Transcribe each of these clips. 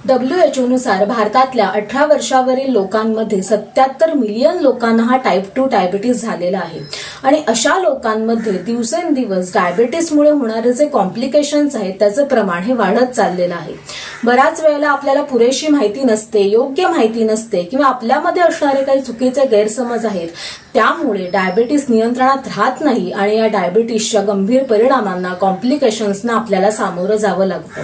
WHO नुसार भारतातल्या 18 वर्षावरील लोकांमध्ये 77 मिलियन लोकांना हा टाईप 2 डायबिटीस झालेला आहे आणि अशा लोकांमध्ये दिवसेंदिवस डायबिटीसमुळे होणारे जे कॉम्प्लिकेशन्स आहेत त्याचं प्रमाण हे वाढत चाललेलं आहे। बऱ्याच वेळेला आपल्याला पुरेशी माहिती नसते, योग्य माहिती नसते किंवा आपल्यामध्ये असणारे काही चुकीचे गैरसमज आहेत, त्यामुळे डायबिटीस नियंत्रणात राहत नाही आणि या डायबिटीसच्या गंभीर परिणामांना, कॉम्प्लिकेशन्सना आपल्याला सामोरं जावं लागतं।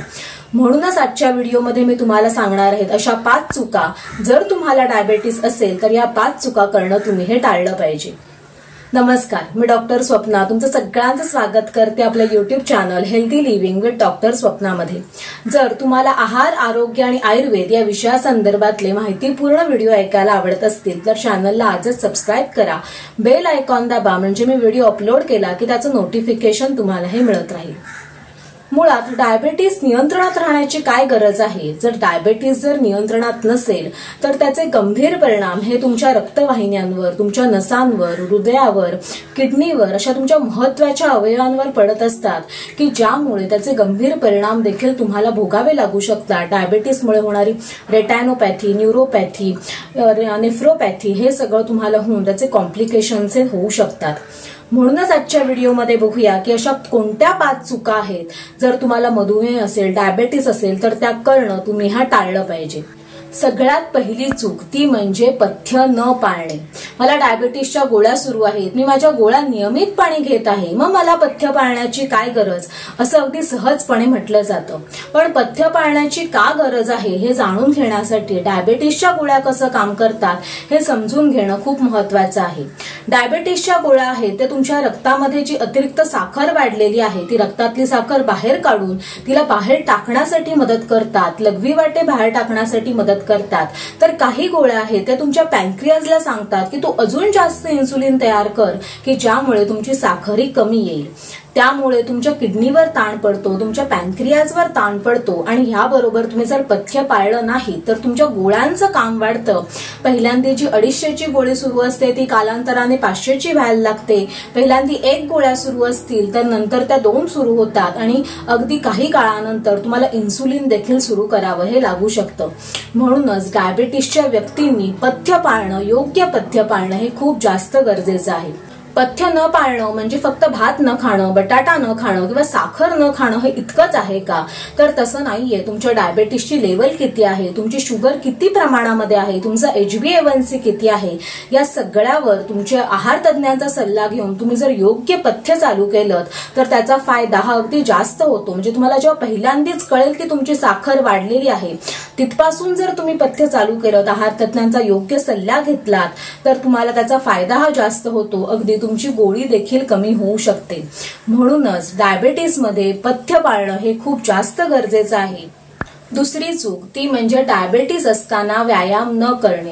म्हणूनच आजच्या व्हिडिओमध्ये मी तुम्हाला सांगणार आहे अशा 5 चुका, जर तुम्हाला डायबिटीस असेल तर या 5 चुका करणं तुम्ही हे टाळलं पाहिजे। नमस्कार, मी डॉक्टर स्वप्ना तुमचं सगळ्यांचं स्वागत करते आपल्या YouTube channel healthy living with doctor स्वप्नामध्ये। जर तुम्हाला आहार, आरोग्य आणि आयुर्वेद या विषयासंदर्भातले माहितीपूर्ण व्हिडिओ ऐकायला आवडत असतील तर चॅनलला आजच सबस्क्राइब करा, बेल आयकॉन दाबा म्हणजे मी व्हिडिओ अपलोड केला की त्याचं नोटिफिकेशन तुम्हाला हे मिळत राहील। मुळात डायबिटीस नियंत्रणात राहण्याची काय गरज आहे? जर डायबिटीस नियंत्रणात नसेल तर त्याचे गंभीर परिणाम हे तुमच्या रक्तवाहिन्यांवर, तुमच्या नसांवर, हृदयावर, किडनीवर अशा तुमच्या महत्त्वाच्या अवयवांवर पडत असतात की ज्यामुळे त्याचे गंभीर परिणाम देखील तुम्हाला भोगावे लागू शकतात। डायबिटीसमुळे होणारी रेटॅनोपॅथी, न्यूरोपॅथी, नेफ्रोपॅथी हे सगळं तुम्हाला होऊन त्याचे कॉम्प्लिकेशन्स होऊ शकतात। म्हणूनच आजच्या व्हिडिओमध्ये बघूया की अशा कोणत्या 5 चुका आहेत, जर तुम्हाला मधुमेह असेल, डायबिटीस असेल तर त्या करणं तुम्ही टाळलं पाहिजे। सगळ्यात पहिली चूक ती म्हणजे पथ्य न पाळणे। मला डायबिटीसच्या गोळ्या सुरू आहेत, मी माझ्या गोळ्या नियमितपणे घेत आहे, मग मला पथ्य पाळण्याची काय गरज, असं अगदी सहजपणे म्हटलं जातं। पण पथ्य पाळण्याची का गरज आहे हे जाणून घेण्यासाठी डायबिटीसच्या गोळ्या कसं काम करतात हे समजून घेणं खूप महत्त्वाचं आहे। डायबिटीसच्या गोळ्या आहेत ते तुमच्या रक्तामध्ये जी अतिरिक्त साखर वाढलेली आहे ती रक्तातली साखर बाहेर काढून तिला बाहेर टाकण्यासाठी मदत करतात, लघवी वाटे बाहेर टाकण्यासाठी मदत करतात। तर काही गोळ्या आहेत त्या तुमच्या पॅनक्रियाजला सांगतात की तू अजून जास्त इन्सुलिन तयार कर की ज्यामुळे तुमची साखरही कमी येईल। त्यामुळे तुमच्या किडनीवर ताण पडतो, तुमच्या पॅनक्रियाजवर ताण पडतो आणि ह्याबरोबर तुम्ही जर पथ्य पाळलं नाही तर तुमच्या गोळ्यांचं काम वाढतं। पहिल्यांदा जी 250ची गोळी सुरू असते ती कालांतराने 500ची व्हायला लागते। पहिल्यांदा 1 गोळ्या सुरू असतील तर नंतर त्या 2 सुरू होतात आणि अगदी काही काळानंतर तुम्हाला इन्सुलिन देखील सुरू करावं हे लागू शकतं। म्हणूनच डायबिटीसच्या व्यक्तींनी पथ्य पाळणं, योग्य पथ्य पाळणं हे खूप जास्त गरजेचं आहे। पथ्य न पाळणं म्हणजे फक्त भात न खाणं, बटाटा न खाणं किंवा साखर न खाणं हे इतकंच आहे का? तर तसं नाहीये। तुमच्या डायबिटीसची लेवल किती आहे, तुमची शुगर किती प्रमाणामध्ये आहे, तुमचा HbA1c किती आहे, या सगळ्यावर तुमच्या आहार तज्ञांचा सल्ला घेऊन तुम्ही जर योग्य पथ्य चालू केलं तर त्याचा फायदा हा अगदी जास्त होतो। म्हणजे तुम्हाला जेव्हा पहिल्यांदाच कळेल की तुमची साखर वाढलेली आहे तिथपासून जर तुम्ही पथ्य चालू केलं, आहार तज्ञांचा योग्य सल्ला घेतलात तर तुम्हाला त्याचा फायदा हा जास्त होतो, अगदी तुमची गोळी देखील कमी होऊ शकते। म्हणूनच डायबिटीसमध्ये पथ्य पाळणं हे खूप जास्त गरजेचं आहे। दुसरी चूक ती म्हणजे डायबिटीस असताना व्यायाम न करणे।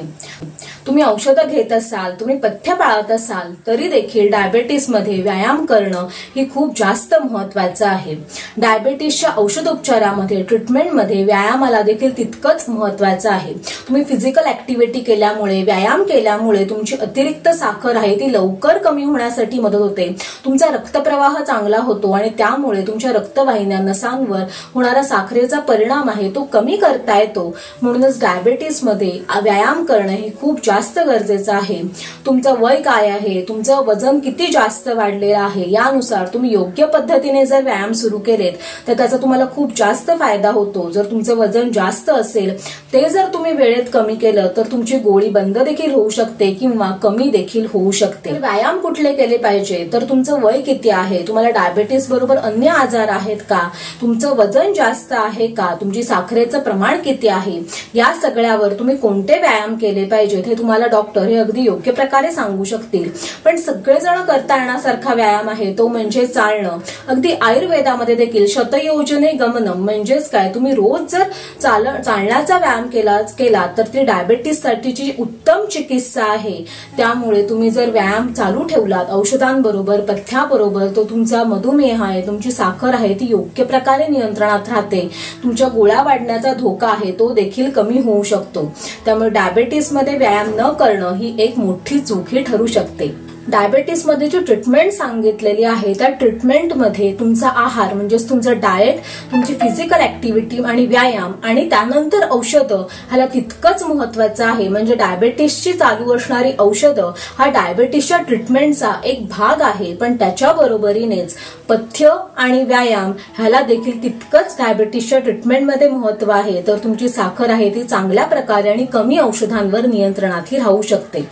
तुम्ही औषधं घेत असाल, तुम्ही पथ्य पाळत असाल तरी देखील डायबिटीसमध्ये व्यायाम करणं ही खूप जास्त महत्त्वाचं आहे। डायबिटीसच्या औषधोपचारामध्ये, ट्रीटमेंटमध्ये व्यायामाला देखील तितकंच महत्त्वाचं आहे। तुम्ही फिजिकल ऍक्टिव्हिटी केल्यामुळे, व्यायाम केल्यामुळे तुमची अतिरिक्त साखर आहे ती लवकर कमी होण्यासाठी मदत होते, तुमचा रक्तप्रवाह चांगला होतो आणि त्यामुळे तुमच्या रक्तवाहिन्या, नसांवर होणारा साखरेचा परिणाम आहे तो कमी करता येतो। म्हणूनच डायबिटीसमध्ये व्यायाम करणं हे खूप जास्त गरजेचं आहे। तुमचं वय काय आहे, तुमचं वजन किती जास्त वाढलेलं आहे यानुसार तुम्ही योग्य पद्धतीने जर व्यायाम सुरू केलेत तर त्याचा तुम्हाला खूप जास्त फायदा होतो। जर तुमचं वजन जास्त असेल ते जर तुम्ही वेळेत कमी केलं तर तुमची गोळी बंद देखील होऊ शकते किंवा कमी देखील होऊ शकते। व्यायाम कुठले केले पाहिजे तर तुमचं वय किती आहे, तुम्हाला डायबिटीस बरोबर अन्य आजार आहेत का, तुमचं वजन जास्त आहे का, तुमची साखरेचं प्रमाण किती आहे, या सगळ्यावर तुम्ही कोणते व्यायाम केले पाहिजेत हे तुम्हाला डॉक्टर हे अगदी योग्य प्रकारे सांगू शकतील। पण सगळेजण करता येण्यासारखा व्यायाम आहे तो म्हणजे चालणं। अगदी आयुर्वेदामध्ये देखील शतयोजने गमनम म्हणजेच काय, तुम्ही रोज जर चालण्याचा व्यायाम केला तर ती डायबिटीससाठीची उत्तम चिकित्सा आहे। त्यामुळे तुम्ही जर व्यायाम चालू ठेवलात औषधांबरोबर, पथ्याबरोबर, तो तुमचा मधुमेह आहे, तुमची साखर आहे ती योग्य प्रकारे नियंत्रणात राहते, तुमच्या गोळ्या वाढण्याचा धोका आहे तो देखील कमी होऊ शकतो। त्यामुळे डायबिटीसमध्ये व्यायाम न करणं ही एक मोठी चूक ही ठरू शकते। डायबेटीसमध्ये जी ट्रीटमेंट सांगितलेली आहे त्या ट्रीटमेंटमध्ये तुमचा आहार म्हणजेच तुमचं डाएट, तुमची फिजिकल ऍक्टिव्हिटी आणि व्यायाम आणि त्यानंतर औषधं ह्याला तितकंच महत्वाचं आहे. म्हणजे डायबेटीसची चालू असणारी औषधं हा डायबेटीसच्या ट्रीटमेंटचा एक भाग आहे, पण त्याच्या बरोबरीनेच पथ्य आणि व्यायाम ह्याला देखील तितकंच डायबेटीसच्या ट्रीटमेंटमध्ये महत्व आहे. तर तुमची साखर आहे ती चांगल्या प्रकारे आणि कमी औषधांवर नियंत्रणातही राहू शकते.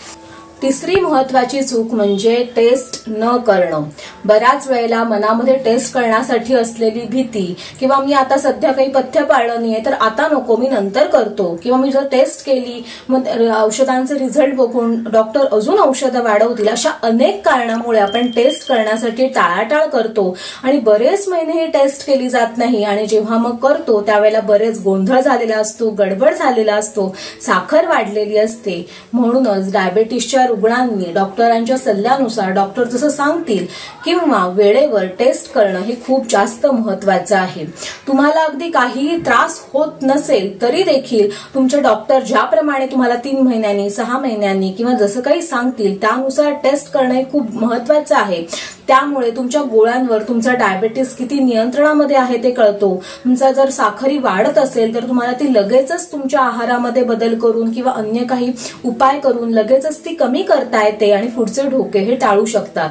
तिसरी महत्वाची चूक म्हणजे टेस्ट न करणं. बऱ्याच वेळेला मनामध्ये टेस्ट करण्यासाठी असलेली भीती किंवा मी आता सध्या काही पथ्य पाळलं नाहीये तर आता नको, मी नंतर करतो, किंवा मी जर टेस्ट केली मग औषधांचे रिझल्ट बघून डॉक्टर अजून औषधं वाढवतील, अशा अनेक कारणामुळे आपण टेस्ट करण्यासाठी टाळाटाळ करतो आणि बरेच महिने ही टेस्ट केली जात नाही. आणि जेव्हा मग करतो त्यावेळेला बरेच गोंधळ झालेला असतो, गडबड झालेला असतो, साखर वाढलेली असते. म्हणूनच डायबेटीसच्या रुग्णांनी डॉक्टरांच्या सल्ल्यानुसार डॉक्टर जसं सांगतील किंवा वेळेवर टेस्ट करणं हे खूप जास्त महत्वाचं आहे. तुम्हाला अगदी काही त्रास होत नसेल तरी देखील तुमचे डॉक्टर ज्याप्रमाणे तुम्हाला 3 महिन्यांनी 6 महिन्यांनी किंवा जसं काही सांगतील त्यानुसार टेस्ट करणं हे खूप महत्वाचं आहे. त्यामुळे तुमच्या गोळ्यांवर तुमचा डायबेटीस किती नियंत्रणामध्ये आहे ते कळतो. तुमचा जर साखरी वाढत असेल तर तुम्हाला ती लगेचच तुमच्या आहारामध्ये बदल करून किंवा अन्य काही उपाय करून लगेचच ती कमी करता येते आणि पुढचे धोके हे टाळू शकतात.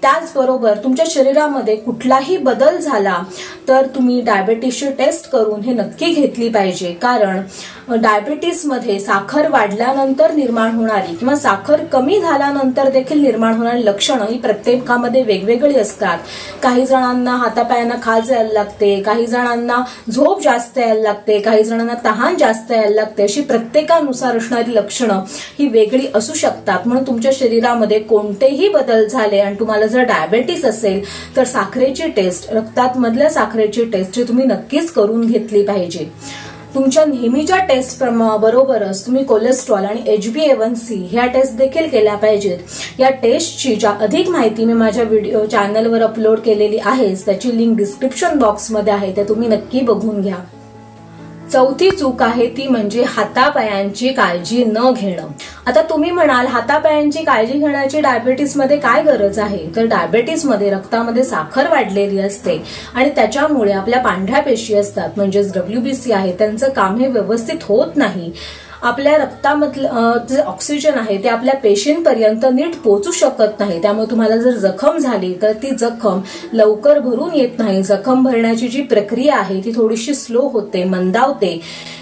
त्याचबरोबर तुमच्या शरीरामध्ये कुठलाही बदल झाला तर तुम्ही डायबेटीसची टेस्ट करून हे नक्की घेतली पाहिजे. कारण डायबेटीसमध्ये साखर वाढल्यानंतर निर्माण होणारी किंवा साखर कमी झाल्यानंतर देखील निर्माण होणारी लक्षणं ही प्रत्येकामध्ये वेगवेगळी असतात. काही जणांना हातापायांना खाज यायला लागते, काही जणांना झोप जास्त यायला लागते, काही जणांना तहान जास्त यायला लागते. अशी प्रत्येकानुसार असणारी लक्षणं ही वेगळी असू शकतात. म्हणून तुमच्या शरीरामध्ये कोणतेही बदल झाले आणि तुम्हाला जर डायबेटीस असेल तर साखरेची टेस्ट, रक्तात मधल्या साखरेची टेस्ट ही तुम्ही नक्कीच करून घेतली पाहिजे. तुमच्या नेहमीच्या टेस्ट बरोबरच तुम्ही कोलेस्ट्रॉल आणि HbA1c ह्या टेस्ट देखील केल्या पाहिजेत. या टेस्टची ज्या अधिक माहिती मी माझ्या व्हिडिओ चॅनलवर अपलोड केलेली आहे त्याची लिंक डिस्क्रिप्शन बॉक्समध्ये आहे, ते तुम्ही नक्की बघून घ्या. चौथी चूक आहे ती म्हणजे हातापायांची काळजी न घेणं. आता तुम्ही म्हणाल हातापायांची काळजी घेण्याची डायबेटीसमध्ये काय गरज आहे? तर डायबेटीसमध्ये रक्तामध्ये साखर वाढलेली असते आणि त्याच्यामुळे आपल्या पांढऱ्या पेशी असतात म्हणजेच WBC आहे त्यांचं काम हे व्यवस्थित होत नाही. आपल्या रक्तामधलं जे ऑक्सिजन आहे ते आपल्या पेशींपर्यंत नीट पोहोचू शकत नाही. त्यामुळे तुम्हाला जर जखम झाली तर ती जखम लवकर भरून येत नाही. जखम भरण्याची जी प्रक्रिया आहे ती थोडीशी स्लो होते, मंदावते.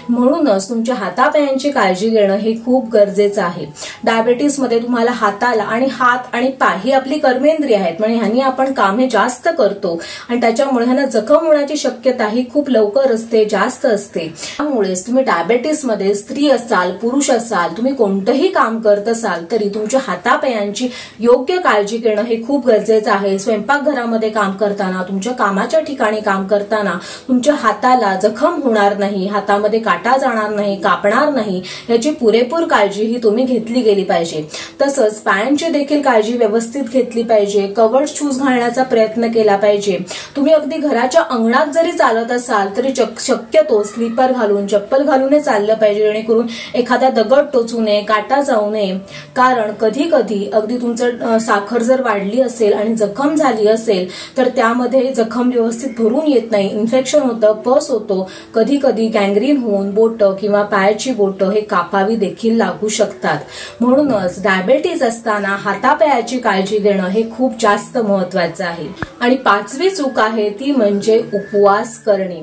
म्हणूनच तुमच्या हातापायांची काळजी घेणं हे खूप गरजेचं आहे. डायबेटीसमध्ये तुम्हाला हाताला आणि हात आणि पाय ही आपली कर्मेंद्रिय आहेत म्हणजे ह्यांनी आपण काम हे जास्त करतो आणि त्याच्यामुळे ह्यांना जखम होण्याची शक्यता ही खूप लवकर असते, जास्त असते. त्यामुळेच तुम्ही डायबेटीसमध्ये स्त्री असाल, पुरुष असाल, तुम्ही कोणतंही काम करत असाल तरी तुमच्या हातापायांची योग्य काळजी घेणं हे खूप गरजेचं आहे. स्वयंपाकघरामध्ये काम करताना, तुमच्या कामाच्या ठिकाणी काम करताना तुमच्या हाताला जखम होणार नाही, हातामध्ये काटा जाणार नाही, कापणार नाही याची पुरेपूर काळजी ही तुम्ही घेतली गेली पाहिजे. तसंच पायांची देखील काळजी व्यवस्थित घेतली पाहिजे. कवर्ड शूज घालण्याचा प्रयत्न केला पाहिजे. तुम्ही अगदी घराच्या अंगणात जरी चालत असाल तरी शक्यतो स्लीपर घालून, चप्पल घालूनच चाललं पाहिजे जेणेकरून एखादा दगड टोचू नये, काटा जाऊ नये. कारण कधी कधी अगदी तुमचं साखर जर वाढली असेल आणि जखम झाली असेल तर त्यामध्ये जखम व्यवस्थित भरून येत नाही, इन्फेक्शन होतं, पस होतो. कधी कधी गँग्रीन होऊन बोट किंवा पायाची बोट हे कापावी देखील लागू शकतात. म्हणूनच डायबेटीस असताना हातापायाची काळजी घेणं हे खूप जास्त महत्वाचं आहे. आणि 5वी चूक आहे ती म्हणजे उपवास करणे.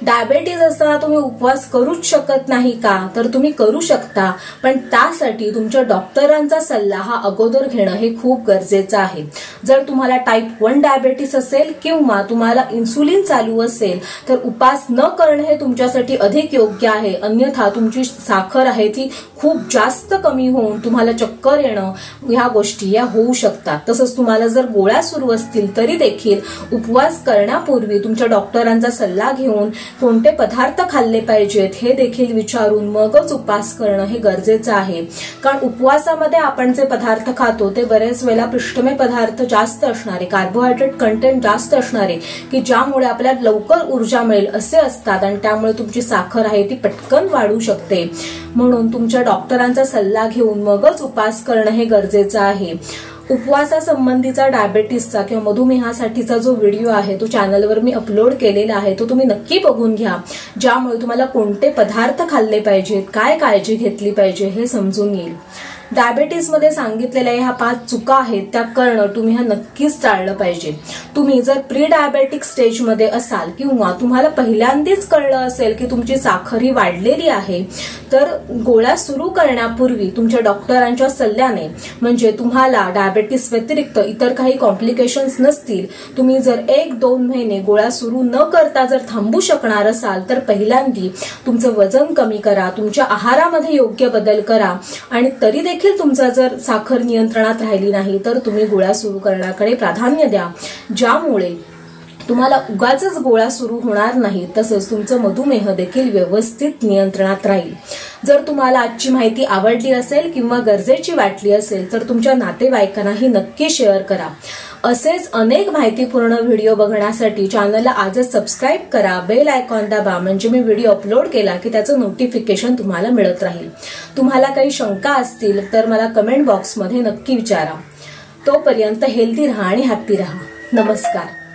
डायबेटीस असताना तुम्ही उपवास करूच शकत नाही का? तर तुम्ही करू शकता, पण त्यासाठी तुमच्या डॉक्टरांचा सल्ला हा अगोदर घेणं हे खूप गरजेचं आहे. जर तुम्हाला टाईप 1 डायबेटीस असेल किंवा तुम्हाला इन्सुलिन चालू असेल तर उपवास न करणं हे तुमच्यासाठी अधिक योग्य आहे. अन्यथा तुमची साखर आहे ती खूप जास्त कमी होऊन तुम्हाला चक्कर येणं ह्या गोष्टी या होऊ शकतात. तसंच तुम्हाला जर गोळ्या सुरू असतील तरी देखील उपवास करण्यापूर्वी तुमच्या डॉक्टरांचा सल्ला घेऊन कोणते पदार्थ खाल्ले पाहिजेत हे देखील विचारून मगच उपवास करणं हे गरजेचं आहे. कारण उपवासामध्ये आपण जे पदार्थ खातो ते बरेच वेळेला पिष्टमय पदार्थ जास्त असणारे, कार्बोहायड्रेट कंटेंट जास्त असणारे की ज्यामुळे आपल्याला लवकर ऊर्जा मिळेल असे असतात आणि त्यामुळे तुमची साखर आहे ती पटकन वाढू शकते. म्हणून तुमच्या डॉक्टरांचा सल्ला घेऊन मगच उपवास करणं हे गरजेचं आहे. उपवासासंबंधीचा डायबेटीसचा किंवा मधुमेहासाठीचा जो व्हिडिओ आहे तो चॅनलवर मी अपलोड केलेला आहे, तो तुम्ही नक्की बघून घ्या, ज्यामुळे तुम्हाला कोणते पदार्थ खाल्ले पाहिजेत, काय काळजी घेतली पाहिजे हे समजून येईल. डायबेटीसमध्ये सांगितलेल्या ह्या 5 चुका आहेत त्या करणं तुम्ही नक्कीच टाळलं पाहिजे. तुम्ही जर प्री डायबेटिक स्टेजमध्ये असाल किंवा तुम्हाला पहिल्यांदाच कळलं असेल की तुमची साखर ही वाढलेली आहे, तर गोळ्या सुरू करण्यापूर्वी तुमच्या डॉक्टरांच्या सल्ल्याने, म्हणजे तुम्हाला डायबेटीस व्यतिरिक्त इतर काही कॉम्प्लिकेशन्स नसतील, तुम्ही जर 1-2 महिने गोळ्या सुरू न करता जर थांबू शकणार असाल, तर पहिल्यांदा तुमचं वजन कमी करा, तुमच्या आहारामध्ये योग्य बदल करा आणि तरी देखील तुमचा जर साखर नियंत्रणात राहिली नाही तर तुम्ही गोळ्या सुरू करण्याकडे प्राधान्य द्या, ज्यामुळे तुम्हाला उगाचच गोळ्या सुरू होणार नाही, तसंच तुमचं मधुमेह देखील व्यवस्थित नियंत्रणात राहील. जर तुम्हाला आजची माहिती आवडली असेल किंवा गरजेची वाटली असेल तर तुमच्या नातेवाईकांनाही नक्की शेअर करा. असेच अनेक माहितीपूर्ण व्हिडिओ बघण्यासाठी चॅनलला आजच सबस्क्राईब करा, बेल आयकॉन दाबा, म्हणजे मी व्हिडिओ अपलोड केला की त्याचं नोटिफिकेशन तुम्हाला मिळत राहील. तुम्हाला काही शंका असतील तर मला कमेंट बॉक्समध्ये नक्की विचारा. तोपर्यंत हेल्दी राहा आणि हॅप्पी राहा. नमस्कार.